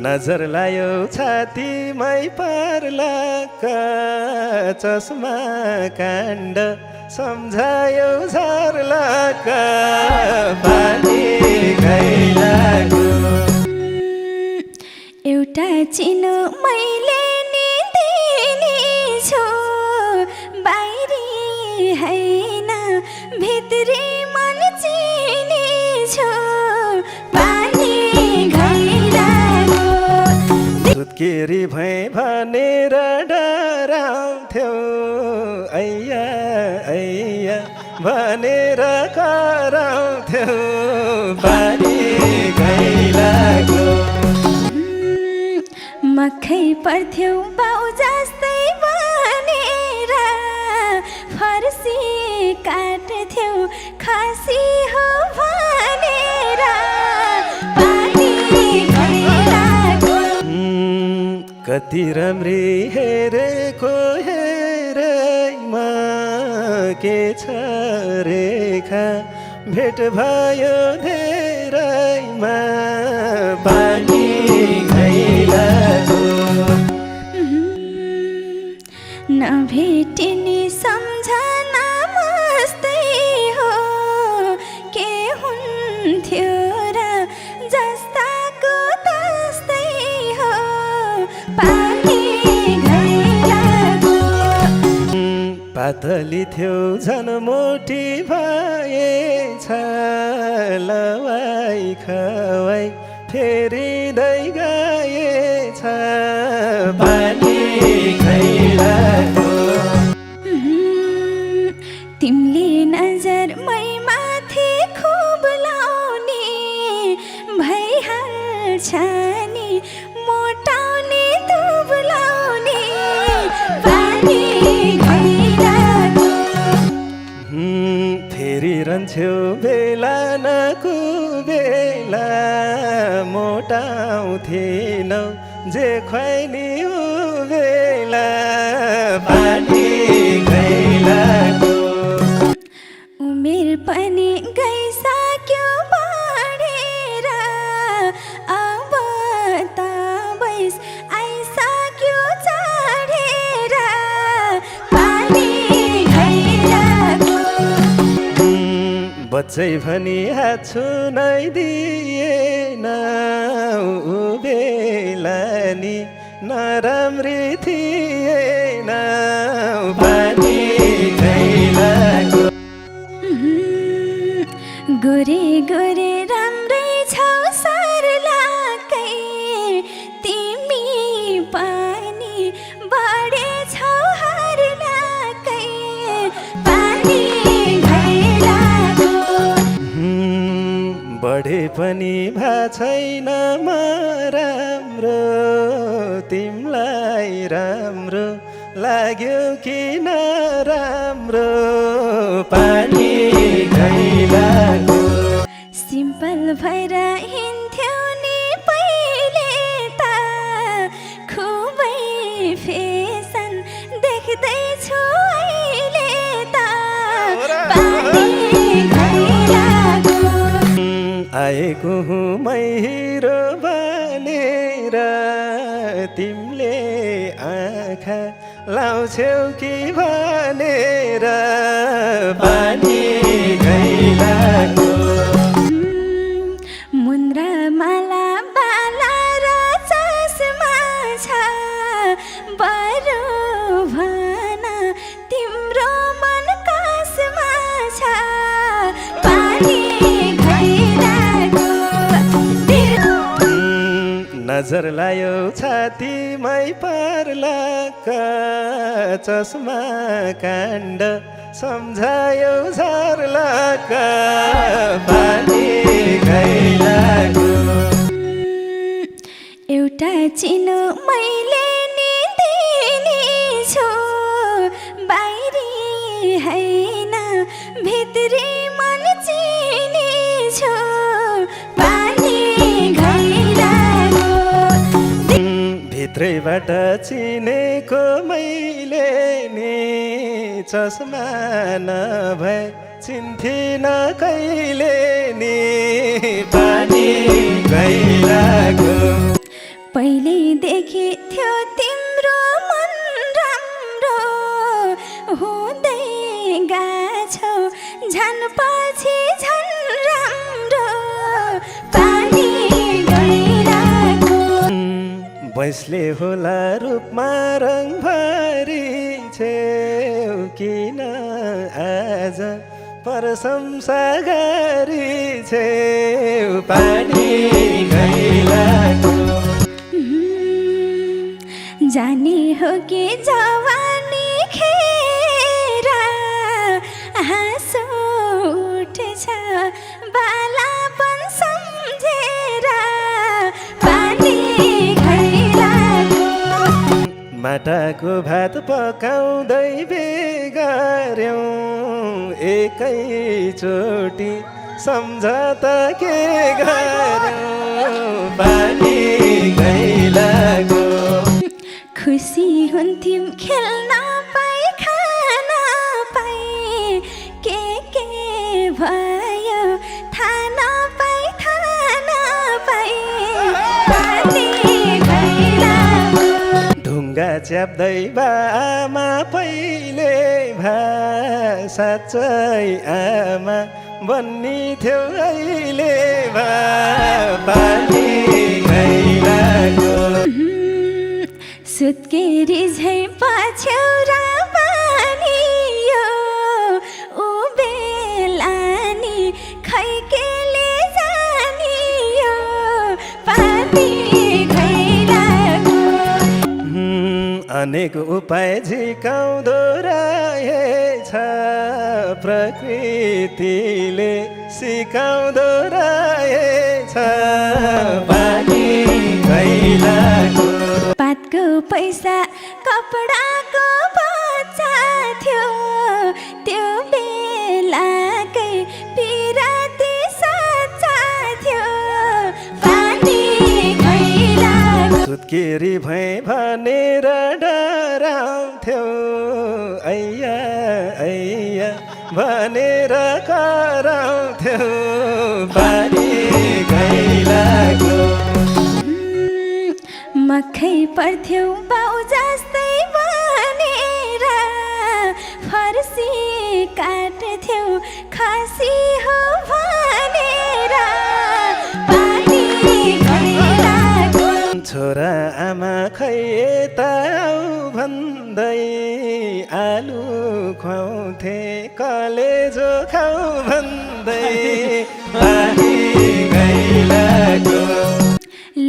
नजर लायो छातीमै पर्लाका चस्मा काण्ड सम्झायो झर्लाका पानी घैलाको एउटा चिनो मैले नि दिने छु बाहिरी हैन भित्री मन चिने छु पानी घैलाको सुत्केरी भए भनेर डराउँथ्यौ ऐया ऐया भनेर कराउँथ्यौ पानी घैलाको मखै पर्थ्यौ बाउ जस्तै बनेर फर्सी काट्थ्यौ खसी हो भनेर पानी घैलाको कति राम्री हेरेको हेरेमा के छ रेखा भेट भयो धेरैमा पानी घैलाको नभेटिने सम्झना मस्तै हो के हुन्थ्यो र जस्ताको तस्तै हो पानी घैलाको पातली थियो झन मोटी भएछ लवाई खवाई फेरिँदै गएछ पानी घैलाको तिमीले नजर मै माथि खुब लाउने भइहाल्छ नि मोटाउने दुब्लाउने पानी घैलाको फेरि रहन्छौ बेला नकुबेला मोटाउँथेनौ जे खुवाइनी बेला पानी घैलाको उमेर पनि गइसक्यो बढेर अब त बैस आइसक्यो चढेर पानी घैलाको बच्चै भनी हात छुनै दिएन बेला नि नराम्री थिएन पानी घैलाको गोरे गोरे राम्रै छौ सर्लाकै तिमी पनि बढे छौ हर्लाकै पानी घैलाको बढे पनि भा छैन म राम्रो तिमलाई राम्रो लाग्यो कि नराम्रो पानी घैलाको सिम्पल भएर हिँड्थ्यौ नि पहिले त खुबै फेसन देख्दैछु अहिले त पानी घैलाको आएको हुँ मै हिरो बनेर तिमीले आँखा लाउँछौ कि भनेर पानी घैलाको मुन्द्रा माला बाला र चस्मा छ बरु भन तिम्रो मन कसमा छ पानी घैलाको नजर लायो छातीमै पर्लाका चस्मा काण्ड सम्झायो झर्लाका पानी घैलाको एउटा चिनो मैले नि दिने छु बाहिरी हैन भित्री मन चिने छु पानी घैलाको भित्रैबाट चिनेको मैले नि चस्मा नभए चिन्थिन कहिले नि पानी गइलाको पहिल्यैदेखि थियो तिम्रो मन राम्रो हुँदै गएछौ झन् पछि झन् राम्रो पानी गइरहेको भैँसले होला रूपमा रङभरि छेउ किन आज प्रशंसा गरी छेउ पानी गइरहेको जाने हो कि जवानी खेर हाँसो उठ्छ बालापन सम्झेर पानी खैराको माटाको भात पकाउँदै बेगर्यौँ एकैचोटि सम्झता के गर्यौँ पानी गइरहेको खुसी हुन्थ्यौँ खेल्न पाइ खान पाइ के भयो थाहा नपाइ पानी गइरहेको ढुङ्गा च्याप्दै बामा पहिले साँच्चै आमा बन्नी थियो अहिले पानी गइरहेको सुत्केरी झै पछ्यौरा बनियो ऊ बेलानी खै केले जानियो पानी गइरहेको अनेक उपाय झिकाउँदो रहेछ प्रकृतिले सिकाउँदो रहेछ पानी गइरहेको पातको पैसा कपडाको बच्चा थियो त्यो बेलाकै पिराती साच्चा थियो पानी गइरहेको सुत्केरी भए भनेर डराउँथ्यौ ऐया ऐया भनेर कराउँथ्यौ पानी गइरहेको मखै पर्थ्यौ बाउ जस्तै बनेर फर्सी काट्थ्यौ खसी हो भनेर पानी गइरहेको छोरा आमा खै यता आऊ भन्दै आलु खुवाउँथे कलेजो खाऊ भन्दै पानी गइरहेको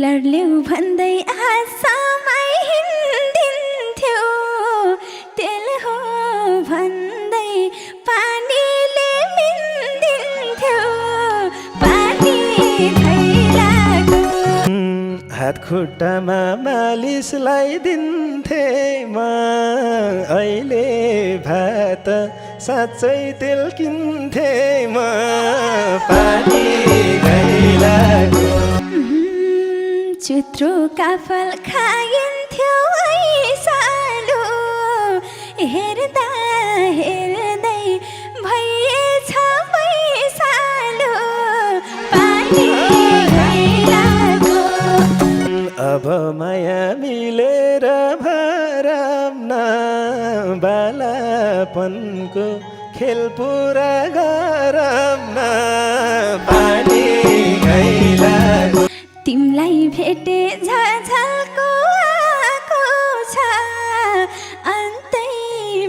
लड्ल्यौ भन्दै आशामै हिँडिन्थ्यौ तेल हो भन्दै पानीले मिन्दिन्थ्यौ पानी गइरहेको हात खुट्टामा मालिस लगाइदिन्थे म अहिले भात साँच्चै तेल किन्थे म पानी गइरहेको चित्रो काफल खाइन्थ्यो ऐसालु हेर्दा हेर्दै भइएछ पैसालु पानी गइरहेको अब माया मिलेर भरम न बालापनको खेल पुरा गरम न पानी गइरहेको तिमलाई भेटे झझल्को आएको छ अन्तै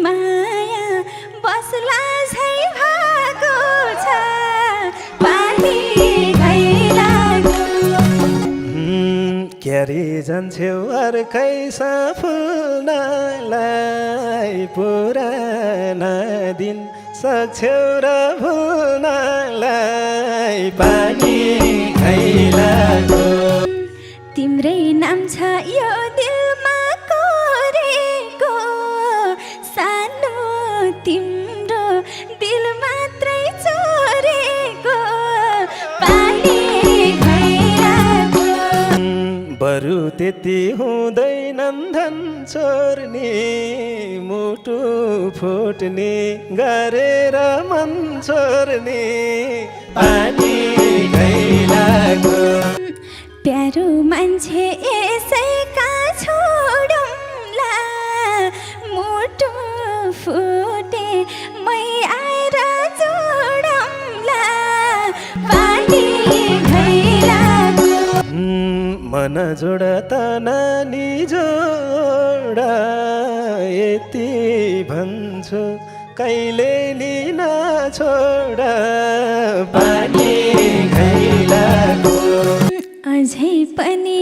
माया बस्ला झै भएको छ पानी गइरहेको क्यारी जान्छौ अर्कै सफुल्नलाई पुराना दिन सक्छौ र भुल्नलाई पानी गइरहेको तिम्रै नाम छ यो दिलमा कोरेको सानो तिम्रो दिल मात्रै चोरेको पानी गइरहेको बरु त्यति हुँदैनन् धन चोर्ने मुटु फुट्ने गरेर मन चोर्ने पानी गइरहेको प्यारो मान्छे यसैका छोडौँला मुटु फुटे मै आएर जोडौँला पानी घैलाको मन जोडता नानी जोडा यति भन्छु कहिले नि नछोडा पानी घैलाको अझै पनि